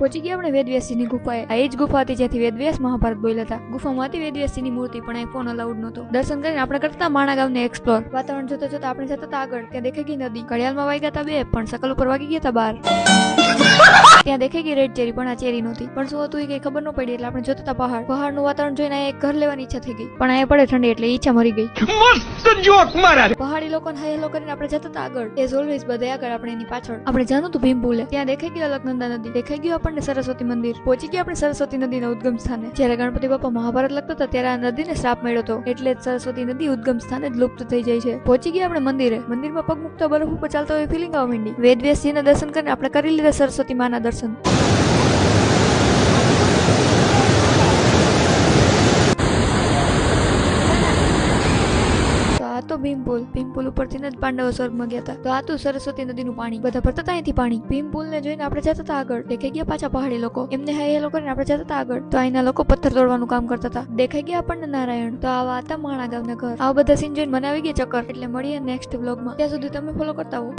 પહોંચી ગયા આપણે વેદવ્યાસજીની ગુફાએ. આ એ જ ગુફા હતી જ્યાંથી વેદવ્યાસ મહાભારત બોલ્યા હતા. ગુફામાં હતી વેદવ્યાસજીની મૂર્તિ, પણ અહીં ફોન અલાઉડ નહોતો. દર્શન કરીને આપણે કરતા માણા ગામને એક્સપ્લોર. વાતાવરણ જોતા જોતા આપણે જતા હતા આગળ. ત્યાં દેખાઈ ગઈ નદી. ઘડિયાળમાં વાગ્યા હતા 2, પણ શકલ ઉપર વાગી ગયા હતા 12. ત્યાં દેખાઈ ગઈ રેડ ચેરી, પણ આ ચેરી નહોતી. પણ શું હતું એ કઈ ખબર ન પડી, એટલે આપણે જોતા હતા પહાડ. પહાડનું વાતાવરણ જોઈને અહીંયા એક ઘર લેવાની ઈચ્છા થઈ ગઈ, પણ અહીંયા પડે ઠંડી એટલે ઈચ્છા મરી ગઈ. પહાડી લોકોને હેલો કરીને આપણે જતા હતા આગળ. એઝ ઓલવેઝ બધા આગળ, આપણે એની પાછળ. આપણે જાણું તું ભીમપુલે. ત્યાં દેખાઈ ગયું અલકનંદા નદી. દેખાઈ ગયું આપણને સરસ્વતી મંદિર. પહોંચી ગયા આપણે સરસ્વતી નદીના ઉદ્ગમ સ્થાને. જ્યારે ગણપતિ બાપા મહાભારત લખતા હતા ત્યારે આ નદીને શ્રાપ મળ્યો હતો, એટલે જ સરસ્વતી નદી ઉદ્ગમ સ્થાને જ લુપ્ત થઈ જાય છે. પહોંચી ગયા આપણે મંદિરે. મંદિરમાં પગ મૂકતા બરફ ઉપર ચાલતા હોય ફિલિંગ આવવા માંડી. વેદવ્યાસજીના દર્શન કરીને આપણે કરી લીધા સરસ્વતી માના દર્શન. તો ભીમપુલ ઉપરથી જ પાંડવો સ્વર્ગમાં ગયા હતા. તો આ તો સરસ્વતી નદીનું પાણી. બધા ભરતા હતા અહીંથી પાણી. ભીમપુલને જોઈને આપણે જતા હતા આગળ. દેખાઈ ગયા પાછા પહાડી લોકો. એમને હેલો કરીને આપણે જતા હતા આગળ. તો અહીંના લોકો પથ્થર તોડવાનું કામ કરતા હતા. દેખાઈ ગયા આપણને નારાયણ. તો આવા હતા માણા ગામના ઘર. આવા બધા સીન જોઈને મને આવી ગયા ચક્કર. એટલે મળીએ નેક્સ્ટ વ્લોગમાં. ત્યાં સુધી તમે ફોલો કરતા હો.